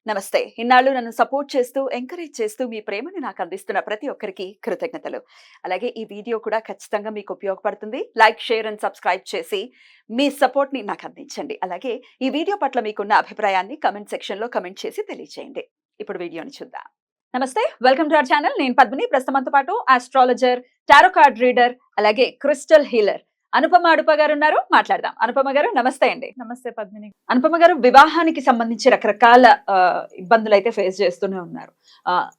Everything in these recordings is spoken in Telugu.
నమస్తే. ఇన్నాళ్ళు నన్ను సపోర్ట్ చేస్తూ, ఎంకరేజ్ చేస్తూ మీ ప్రేమని నాకు అందిస్తున్న ప్రతి ఒక్కరికి కృతజ్ఞతలు. అలాగే ఈ వీడియో కూడా ఖచ్చితంగా మీకు ఉపయోగపడుతుంది. లైక్, షేర్ అండ్ సబ్స్క్రైబ్ చేసి మీ సపోర్ట్‌ని నాకు అందించండి. అలాగే ఈ వీడియో పట్ల మీకున్న అభిప్రాయాన్ని కామెంట్ సెక్షన్‌లో కామెంట్ చేసి తెలియజేయండి. ఇప్పుడు వీడియోని చూద్దాం. నమస్తే. Welcome to our channel. నేను పద్మిని. ప్రస్తుతం మనతో పాటు ఆస్ట్రాలజర్, టారో కార్డ్ రీడర్, అలాగే క్రిస్టల్ హీలర్ అనుపమ అడుప గారు ఉన్నారు. మాట్లాడదాం. అనుపమ గారు నమస్తే అండి. నమస్తే పద్మిని. అనుపమ గారు, వివాహానికి సంబంధించి రకరకాల ఇబ్బందులు అయితే ఫేస్ చేస్తూనే ఉన్నారు.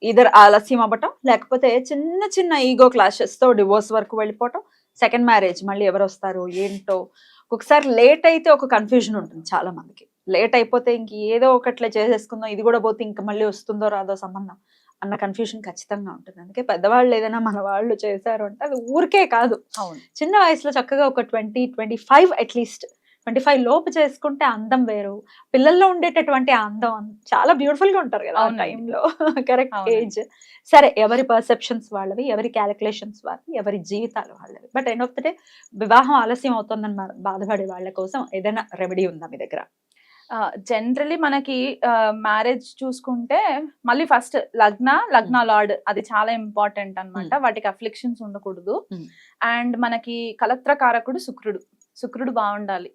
ఇద్దరు ఆలస్యం అవ్వటం, లేకపోతే చిన్న చిన్న ఈగో క్లాషెస్ తో డివోర్స్ వరకు వెళ్ళిపోవటం, సెకండ్ మ్యారేజ్ మళ్ళీ ఎవరు వస్తారు ఏంటో. ఒకసారి లేట్ అయితే ఒక కన్ఫ్యూజన్ ఉంటుంది చాలా మందికి. లేట్ అయిపోతే ఇంక ఏదో ఒకట్లే చేసేసుకుందాం, ఇది కూడా పోతే ఇంకా మళ్ళీ వస్తుందో రాదో సంబంధం అన్న కన్ఫ్యూజన్ ఖచ్చితంగా ఉంటుంది. అందుకే పెద్దవాళ్ళు ఏదైనా మన వాళ్ళు చేశారు అంటే అది ఊరికే కాదు. అవును. చిన్న వయసులో చక్కగా ఒక 20-25 అట్లీస్ట్ 25 లోపు చేసుకుంటే అందం వేరు. పిల్లల్లో ఉండేటటువంటి అందం చాలా బ్యూటిఫుల్ గా ఉంటారు కదా ఆ టైంలో. Correct age. సరే, ఎవరి పర్సెప్షన్స్ వాళ్ళవి, ఎవరి క్యాలిక్యులేషన్స్ వాళ్ళవి, ఎవరి జీవితాలు వాళ్ళవి. But end of the day వివాహం ఆలస్యం అవుతుందని బాధపడే వాళ్ళ కోసం ఏదైనా రెమెడీ ఉందా మీ దగ్గర? జనరలీ మనకి మ్యారేజ్ చూసుకుంటే మళ్ళీ ఫస్ట్ లగ్న లార్డ్ అది చాలా ఇంపార్టెంట్ అన్నమాట. వాటికి అఫ్లిక్షన్స్ ఉండకూడదు. అండ్ మనకి కలత్రకారకుడు శుక్రుడు బాగుండాలి,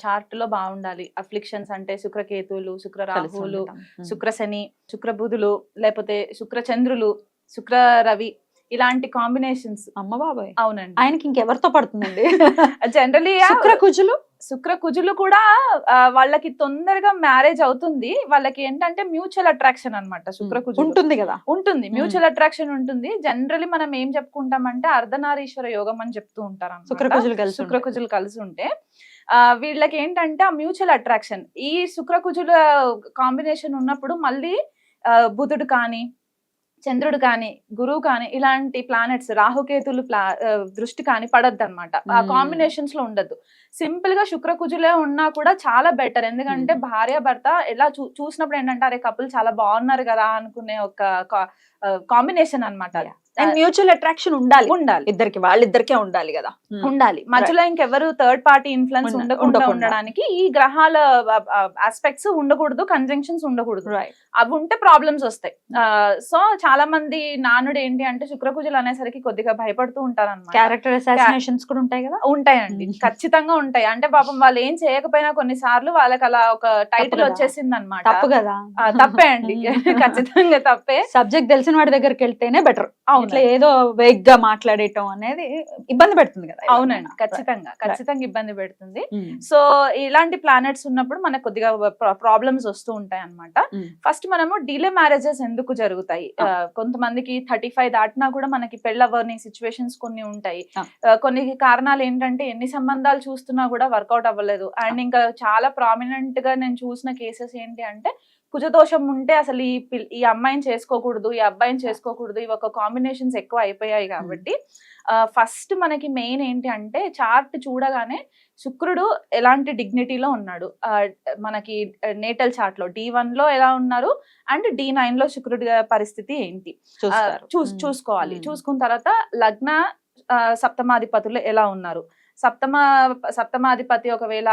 చార్ట్ లో బాగుండాలి. అఫ్లిక్షన్స్ అంటే శుక్రకేతువులు, శుక్ర రాహువులు, శుక్ర శని, శుక్ర బుధులు, లేకపోతే శుక్ర చంద్రులు, శుక్ర రవి, ఇలాంటి కాంబినేషన్స్. అమ్మ బాబాయ్. అవునండి. ఆయనకి ఇంకెవరితో పడుతుందండి? జనరలీ శుక్ర కుజులు కూడా వాళ్ళకి తొందరగా మ్యారేజ్ అవుతుంది. వాళ్ళకి ఏంటంటే మ్యూచువల్ అట్రాక్షన్ అన్నమాట. శుక్ర కుజులు ఉంటుంది కదా, ఉంటుంది, మ్యూచువల్ అట్రాక్షన్ ఉంటుంది. జనరలీ మనం ఏం చెప్పుకుంటామంటే అర్ధనారీశ్వర యోగం అని చెప్తూ ఉంటారు. శుక్ర కుజులు కలిసి ఉంటే వీళ్ళకి ఏంటంటే ఆ మ్యూచువల్ అట్రాక్షన్. ఈ శుక్ర కుజుల కాంబినేషన్ ఉన్నప్పుడు మళ్ళీ బుధుడు కానీ, చంద్రుడు కానీ, గురువు కానీ, ఇలాంటి ప్లానెట్స్ రాహుకేతులు దృష్టి కానీ పడద్దు అనమాట. ఆ కాంబినేషన్స్ లో ఉండద్దు. సింపుల్ గా శుక్ర కుజులే ఉన్నా కూడా చాలా బెటర్. ఎందుకంటే భార్య భర్త ఎలా చూసినప్పుడు ఏంటంటే అరే కపుల్ చాలా బాగున్నారు కదా అనుకునే ఒక కాంబినేషన్ అనమాట. మ్యూచువల్ అట్రాక్షన్ ఉండాలి ఇద్దరికి, వాళ్ళిద్దరికే ఉండాలి కదా. ఉండాలి. మధ్యలో ఇంకెవరు థర్డ్ పార్టీ ఇన్ఫ్లుయెన్స్ ఉండకుండా ఉండడానికి ఈ గ్రహాల ఆస్పెక్ట్స్ ఉండకూడదు, కంజంక్షన్స్ ఉండకూడదు. అవి ఉంటే ప్రాబ్లమ్స్ వస్తాయి. సో చాలా మంది నానుడు ఏంటి అంటే శుక్రకుజులు అనేసరికి కొద్దిగా భయపడుతూ ఉంటారు అన్నమాట. క్యారెక్టర్ అసాసినేషన్స్ కూడా ఉంటాయి కదా. ఉంటాయండి, ఖచ్చితంగా ఉంటాయి. అంటే పాపం వాళ్ళు ఏం చేయకపోయినా కొన్నిసార్లు వాళ్ళకి అలా ఒక టైటిల్ వచ్చేసింది అనమాట. తప్పు కదా. తప్పే అండి, ఖచ్చితంగా తప్పే. సబ్జెక్ట్ తెలిసిన వాడి దగ్గరికి వెళ్తేనే బెటర్. ఇట్లా ఏదో వేగ్ గా మాట్లాడటం అనేది ఇబ్బంది పెడుతుంది కదా. అవునండి, ఖచ్చితంగా ఇబ్బంది పెడుతుంది. సో ఇలాంటి ప్లానెట్స్ ఉన్నప్పుడు మనకు కొద్దిగా ప్రాబ్లమ్స్ వస్తూ ఉంటాయి అన్నమాట. ఫస్ట్ మనము డిలే మ్యారేజెస్ ఎందుకు జరుగుతాయి? కొంతమందికి 35 దాటినా కూడా మనకి పెళ్ళవని సిచ్యువేషన్స్ కొన్ని ఉంటాయి. కొన్ని కారణాలు ఏంటంటే ఎన్ని సంబంధాలు చూస్తున్నా కూడా వర్కౌట్ అవ్వలేదు. అండ్ ఇంకా చాలా ప్రామినెంట్ గా నేను చూసిన కేసెస్ ఏంటి అంటే కుజదోషం ఉంటే అసలు ఈ అమ్మాయిని చేసుకోకూడదు, ఈ అబ్బాయిని చేసుకోకూడదు, ఇవి ఒక కాంబినేషన్స్ ఎక్కువ అయిపోయాయి. కాబట్టి ఫస్ట్ మనకి మెయిన్ ఏంటి అంటే చార్ట్ చూడగానే శుక్రుడు ఎలాంటి డిగ్నిటీలో ఉన్నాడు, మనకి నేటల్ చార్ట్ లో D1 లో ఎలా ఉన్నారు అండ్ D9 లో శుక్రుడి పరిస్థితి ఏంటి చూసుకోవాలి. చూసుకున్న తర్వాత లగ్న సప్తమాధిపతులు ఎలా ఉన్నారు, సప్తమాధిపతి ఒకవేళ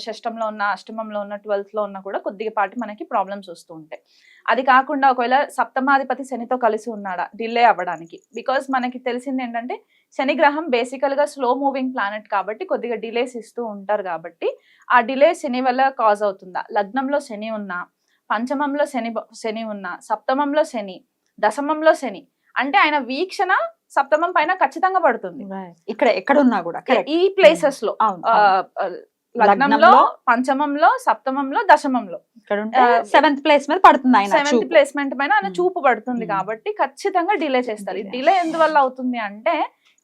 షష్టంలో ఉన్న, అష్టమంలో ఉన్న, 12th లో ఉన్నా కూడా కొద్దిపాటి మనకి ప్రాబ్లమ్స్ వస్తూ ఉంటాయి. అది కాకుండా ఒకవేళ సప్తమాధిపతి శనితో కలిసి ఉన్నాడా డిలే అవ్వడానికి, బికాస్ మనకి తెలిసింది ఏంటంటే శని గ్రహం బేసికల్ గా స్లో మూవింగ్ ప్లానెట్ కాబట్టి కొద్దిగా డిలేస్ ఇస్తూ ఉంటారు. కాబట్టి ఆ డిలే శని వల్ల కాజ్ అవుతుందా? లగ్నంలో శని ఉన్నా, పంచమంలో శని ఉన్నా, సప్తమంలో శని, దశమంలో శని అంటే ఆయన వీక్షణ సప్తమం పైన ఖచ్చితంగా పడుతుంది. ఇక్కడ ఎక్కడున్నా కూడా ఈ ప్లేసెస్ లో లగ్నంలో, పంచమంలో, సప్తమంలో, దశమంలో 7th ప్లేస్ మీద పడుతుంది. 7th ప్లేస్మెంట్ పైన ఆయన చూపు పడుతుంది. కాబట్టి ఖచ్చితంగా డిలే చేస్తారు. డిలే ఎందువల్ల అవుతుంది అంటే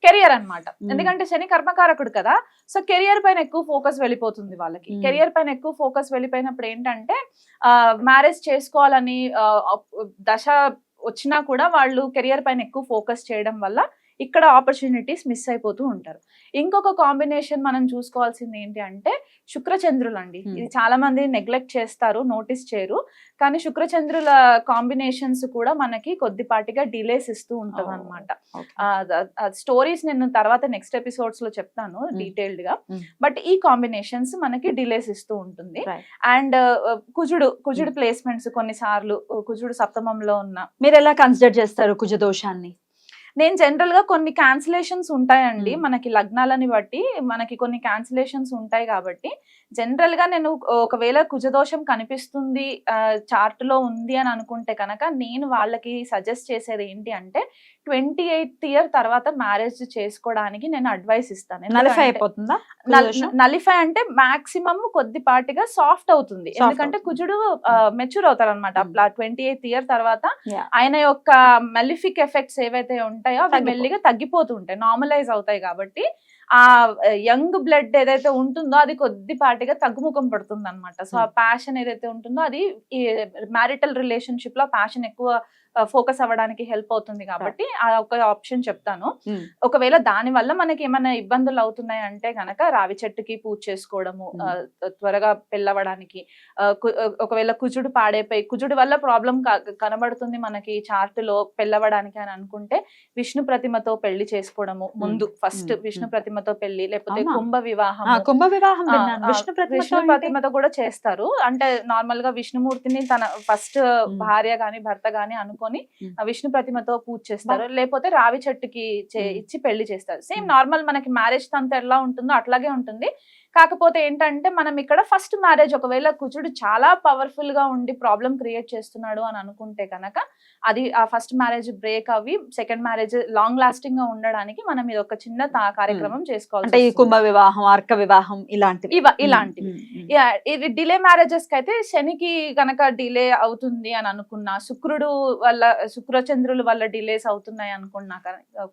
కెరియర్ అన్నమాట. ఎందుకంటే శని కర్మకారకుడు కదా. సో కెరియర్ పైన ఎక్కువ ఫోకస్ వెళ్ళిపోతుంది వాళ్ళకి. కెరియర్ పైన ఎక్కువ ఫోకస్ వెళ్ళిపోయినప్పుడు ఏంటంటే మ్యారేజ్ చేసుకోవాలని దశ వచ్చినా కూడా వాళ్ళు కెరియర్ పైన ఎక్కువ ఫోకస్ చేయడం వల్ల ఇక్కడ ఆపర్చునిటీస్ మిస్ అయిపోతూ ఉంటారు. ఇంకొక కాంబినేషన్ మనం చూసుకోవాల్సింది ఏంటి అంటే శుక్రచంద్రులు అండి. ఇది చాలా మంది నెగ్లెక్ట్ చేస్తారు, నోటీస్ చేయరు. కానీ శుక్రచంద్రుల కాంబినేషన్స్ కూడా మనకి కొద్దిపాటిగా డిలేస్ ఇస్తూ ఉంటది అనమాట. స్టోరీస్ నేను తర్వాత నెక్స్ట్ ఎపిసోడ్స్ లో చెప్తాను డీటెయిల్డ్ గా. బట్ ఈ కాంబినేషన్స్ మనకి డిలేస్ ఇస్తూ ఉంటుంది. అండ్ కుజుడు ప్లేస్మెంట్స్ కొన్నిసార్లు కుజుడు సప్తమంలో ఉన్న మీరు ఎలా కన్సిడర్ చేస్తారు కుజ దోషాన్ని? నేను జనరల్ గా కొన్ని క్యాన్సిలేషన్స్ ఉంటాయండి మనకి లగ్నాలని బట్టి మనకి కొన్ని క్యాన్సిలేషన్స్ ఉంటాయి కాబట్టి జనరల్ గా నేను ఒకవేళ కుజదోషం కనిపిస్తుంది చార్ట్ లో ఉంది అని అనుకుంటే కనుక నేను వాళ్ళకి సజెస్ట్ చేసేది ఏంటి అంటే 28th ఇయర్ తర్వాత మ్యారేజ్ చేసుకోవడానికి నేను అడ్వైస్ ఇస్తాను. నలిఫై అంటే మాక్సిమం కొద్దిపాటిగా సాఫ్ట్ అవుతుంది, ఎందుకంటే కుజుడు మెచ్యూర్ అవుతారు అనమాట. అట్లా 28th ఇయర్ తర్వాత ఆయన యొక్క మెలిఫిక్ ఎఫెక్ట్స్ ఏవైతే ఉంటాయో అవి మెల్లిగా తగ్గిపోతూ ఉంటాయి, నార్మలైజ్ అవుతాయి. కాబట్టి ఆ యంగ్ బ్లడ్ ఏదైతే ఉంటుందో అది కొద్దిపాటిగా తగ్గుముఖం పడుతుంది అనమాట. సో ఆ ప్యాషన్ ఏదైతే ఉంటుందో అది ఈ మ్యారిటల్ రిలేషన్షిప్ లో ప్యాషన్ ఎక్కువ ఫోకస్ అవ్వడానికి హెల్ప్ అవుతుంది. కాబట్టి ఆ ఒక ఆప్షన్ చెప్తాను. ఒకవేళ దాని వల్ల మనకి ఏమైనా ఇబ్బందులు అవుతున్నాయి అంటే గనక రావి చెట్టుకి పూజ చేసుకోవడము, త్వరగా పెళ్ళవడానికి. ఒకవేళ కుజుడు పాడైపోయి కుజుడు వల్ల ప్రాబ్లం కనబడుతుంది మనకి చార్ట్ లో పెళ్ళవడానికి అని అనుకుంటే విష్ణు ప్రతిమతో పెళ్లి చేసుకోవడము ముందు. ఫస్ట్ విష్ణు ప్రతిమతో పెళ్లి, లేకపోతే కుంభ వివాహం విష్ణు ప్రతిమతో కూడా చేస్తారు. అంటే నార్మల్ గా విష్ణుమూర్తిని తన ఫస్ట్ భార్య గాని భర్త గాని అనుకుని విష్ణు ప్రతిమతో పూజ చేస్తారు, లేకపోతే రావి చెట్టుకి ఇచ్చి పెళ్లి చేస్తారు. సేమ్ నార్మల్ మనకి మ్యారేజ్ తంత ఎలా ఉంటుందో అట్లాగే ఉంటుంది. కాకపోతే ఏంటంటే మనం ఇక్కడ ఫస్ట్ మ్యారేజ్ ఒకవేళ కుజుడు చాలా పవర్ఫుల్ గా ఉండి ప్రాబ్లం క్రియేట్ చేస్తున్నాడు అని అనుకుంటే కనుక అది ఆ ఫస్ట్ మ్యారేజ్ బ్రేక్ అవి సెకండ్ మ్యారేజ్ లాంగ్ లాస్టింగ్ గా ఉండడానికి మనం ఇది ఒక చిన్న కార్యక్రమం చేసుకోవాలి. కుంభ వివాహం, అర్క వివాహం ఇలాంటివి. ఇది డిలే మ్యారేజెస్ కి అయితే శనికి గనక డిలే అవుతుంది అని అనుకున్నా, శుక్రుడు వల్ల శుక్రచంద్రుల వల్ల డిలేస్ అవుతున్నాయి అనుకున్నా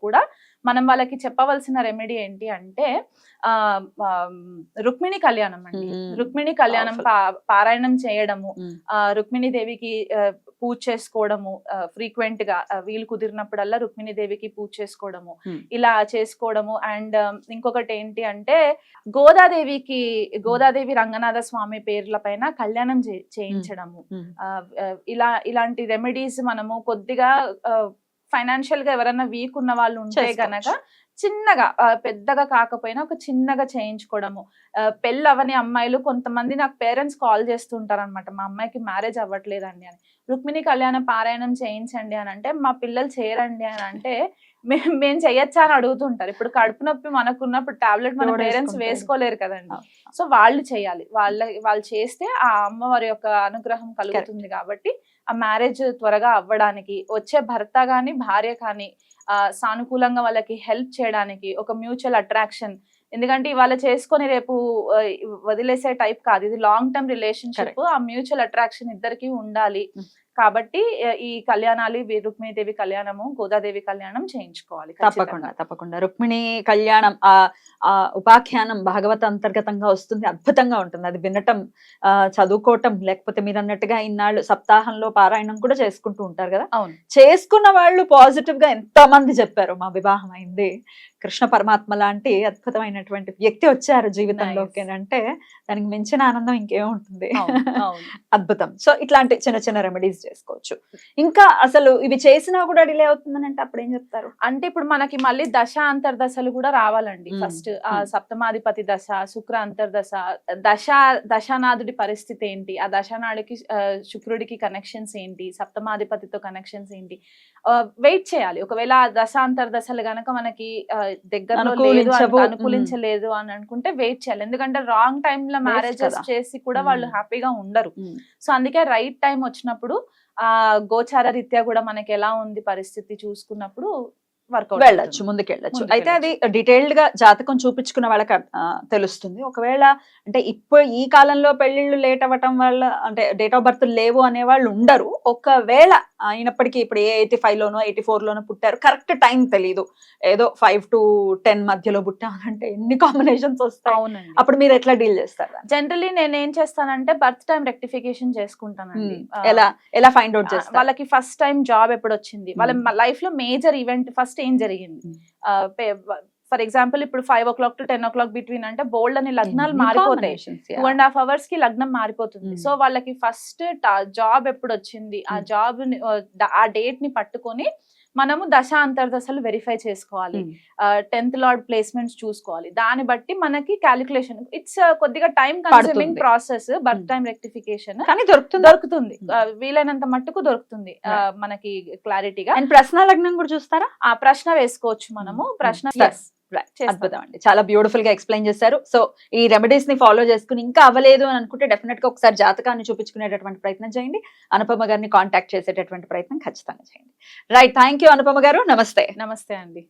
కూడా మనం వాళ్ళకి చెప్పవలసిన రెమెడీ ఏంటి అంటే రుక్మిణి కళ్యాణం అండి. రుక్మిణి కళ్యాణం పారాయణం చేయడము, రుక్మిణి దేవికి పూజ చేసుకోవడము, ఫ్రీక్వెంట్ గా వీలు కుదిరినప్పుడల్లా రుక్మిణి దేవికి పూజ చేసుకోవడము, ఇలా చేసుకోవడము. అండ్ ఇంకొకటి ఏంటి అంటే గోదాదేవి రంగనాథ స్వామి పేర్ల పైన కళ్యాణం చేయించడము. ఇలాంటి రెమెడీస్ మనము కొద్దిగా ఫైనాన్షియల్ గా ఎవరైనా వీక్ ఉన్న వాళ్ళు ఉంటే గనక చిన్నగా, పెద్దగా కాకపోయినా ఒక చిన్నగా చేయించుకోవడము. పెళ్ళి అవని అమ్మాయిలు కొంతమంది నాకు పేరెంట్స్ కాల్ చేస్తుంటారు అనమాట, మా అమ్మాయికి మ్యారేజ్ అవ్వట్లేదండి అని, రుక్మిణి కళ్యాణ పారాయణం చేయించండి అని అంటే, మా పిల్లలు చేయరండి అని అంటే మేము చెయ్యొచ్చా అని అడుగుతుంటారు. ఇప్పుడు కడుపు నొప్పి మనకున్నప్పుడు టాబ్లెట్ మన పేరెంట్స్ వేసుకోలేరు కదండి. సో వాళ్ళు చేయాలి, వాళ్ళు చేస్తే ఆ అమ్మవారి యొక్క అనుగ్రహం కలుగుతుంది. కాబట్టి ఆ మ్యారేజ్ త్వరగా అవ్వడానికి, వచ్చే భర్త గాని భార్య కానీ సానుకూలంగా వాళ్ళకి హెల్ప్ చేయడానికి ఒక మ్యూచువల్ అట్రాక్షన్. ఎందుకంటే ఇవాళ చేసుకొని రేపు వదిలేసే టైప్ కాదు, ఇది లాంగ్ టర్మ్ రిలేషన్షిప్. ఆ మ్యూచువల్ అట్రాక్షన్ ఇద్దరికి ఉండాలి. కాబట్టి ఈ కళ్యాణాలు రుక్మిణీదేవి కళ్యాణము, గోదాదేవి కళ్యాణం చేయించుకోవాలి. తప్పకుండా రుక్మిణి కళ్యాణం ఆ ఉపాఖ్యానం భాగవత అంతర్గతంగా వస్తుంది, అద్భుతంగా ఉంటుంది. అది వినటం, చదువుకోవటం, లేకపోతే మీరు అన్నట్టుగా ఇన్నాళ్ళు సప్తాహంలో పారాయణం కూడా చేసుకుంటూ ఉంటారు కదా. అవును, చేసుకున్న వాళ్ళు పాజిటివ్ గా ఎంతో మంది చెప్పారు, మా వివాహం అయింది, కృష్ణ పరమాత్మ లాంటి అద్భుతమైనటువంటి వ్యక్తి వచ్చారు జీవితంలోకి అంటే దానికి మించిన ఆనందం ఇంకేముంటుంది. అద్భుతం. సో ఇట్లాంటి చిన్న చిన్న రెమెడీస్ చేసుకోవచ్చు. ఇంకా అసలు ఇవి చేసినా కూడా డిలే అవుతుందని అంటే అప్పుడు ఏం చెప్తారు అంటే, ఇప్పుడు మనకి మళ్ళీ దశ అంతర్దశలు కూడా రావాలండి. ఫస్ట్ సప్తమాధిపతి దశ, శుక్ర అంతర్దశ, దశానాథుడి పరిస్థితి ఏంటి, ఆ దశానాడికి శుక్రుడికి కనెక్షన్స్ ఏంటి, సప్తమాధిపతితో కనెక్షన్స్ ఏంటి, వెయిట్ చేయాలి. ఒకవేళ దశాంతర్దశలు గనక మనకి దగ్గరలో లేదు, అనుకూలించలేదు అని అనుకుంటే వెయిట్ చేయాలి. ఎందుకంటే రాంగ్ టైమ్ లో మ్యారేజెస్ చేసి కూడా వాళ్ళు హ్యాపీగా ఉండరు. సో అందుకే రైట్ టైం వచ్చినప్పుడు గోచార రీత్యా కూడా మనకి ఎలా ఉంది పరిస్థితి చూసుకున్నప్పుడు వెళ్ళచ్చు, ముందుకెళ్ళచ్చు. అయితే అది డీటెయిల్డ్ గా జాతకం చూపించుకున్న వాళ్ళకి తెలుస్తుంది. ఒకవేళ అంటే ఇప్పుడు ఈ కాలంలో పెళ్లిళ్ళు లేట్ అవ్వటం వల్ల అంటే డేట్ ఆఫ్ బర్త్ లేవు అనే వాళ్ళు ఉండరు. ఒకవేళ అయినప్పటికీ ఇప్పుడు 85 లోనో 84 లోనో పుట్టారు, కరెక్ట్ టైం తెలియదు, ఏదో 5 to 10 మధ్యలో పుట్టామంటే ఎన్ని కాంబినేషన్స్ వస్తాయి, అవునండి. అప్పుడు మీరు ఎట్లా డీల్ చేస్తారు దాన్ని? జనరలీ నేను ఏం చేస్తానంటే బర్త్ టైం రెక్టిఫికేషన్ చేసుకుంటానండి. ఎలా ఫైండ్ అవుట్ చేస్తారు? వాళ్ళకి ఫస్ట్ టైం జాబ్ ఎప్పుడు వచ్చింది, వాళ్ళ లైఫ్ లో మేజర్ ఈవెంట్ ఫస్ట్ ఏం జరిగింది. ఫర్ ఎగ్జాంపుల్ ఇప్పుడు 5 o'clock to 10 o'clock బిట్వీన్ అంటే బోల్డ్ అని లగ్నాలు మారిపోతాయి. 2.5 hours కి లగ్నం మారిపోతుంది. సో వాళ్ళకి ఫస్ట్ జాబ్ ఎప్పుడు వచ్చింది, ఆ జాబ్ ఆ డేట్ ని పట్టుకొని మనము దశ అంతర్దశలు వెరిఫై చేసుకోవాలి. 10th లార్డ్ ప్లేస్మెంట్స్ చూసుకోవాలి. దాన్ని బట్టి మనకి క్యాలిక్యులేషన్, ఇట్స్ కొద్దిగా time consuming process birth time rectification, కానీ దొరుకుతుంది వీలైనంత మట్టుకు దొరుకుతుంది మనకి క్లారిటీగా. అండ్ ప్రశ్న లగ్నం కూడా చూస్తారా? ఆ ప్రశ్న వేసుకోవచ్చు మనము. ప్రశ్న అద్భుతం అండి, చాలా బ్యూటిఫుల్ గా ఎక్స్ప్లెయిన్ చేశారు. సో ఈ రెమెడీస్ ని ఫాలో చేసుకుని ఇంకా అవ్వలేదు అని అనుకుంటే డెఫినెట్ గా ఒకసారి జాతకాన్ని చూపించుకునేటటువంటి ప్రయత్నం చేయండి. అనుపమ గారిని కాంటాక్ట్ చేసేటటువంటి ప్రయత్నం ఖచ్చితంగా చేయండి. రైట్, థ్యాంక్ యూ అనుపమ గారు, నమస్తే. నమస్తే అండి.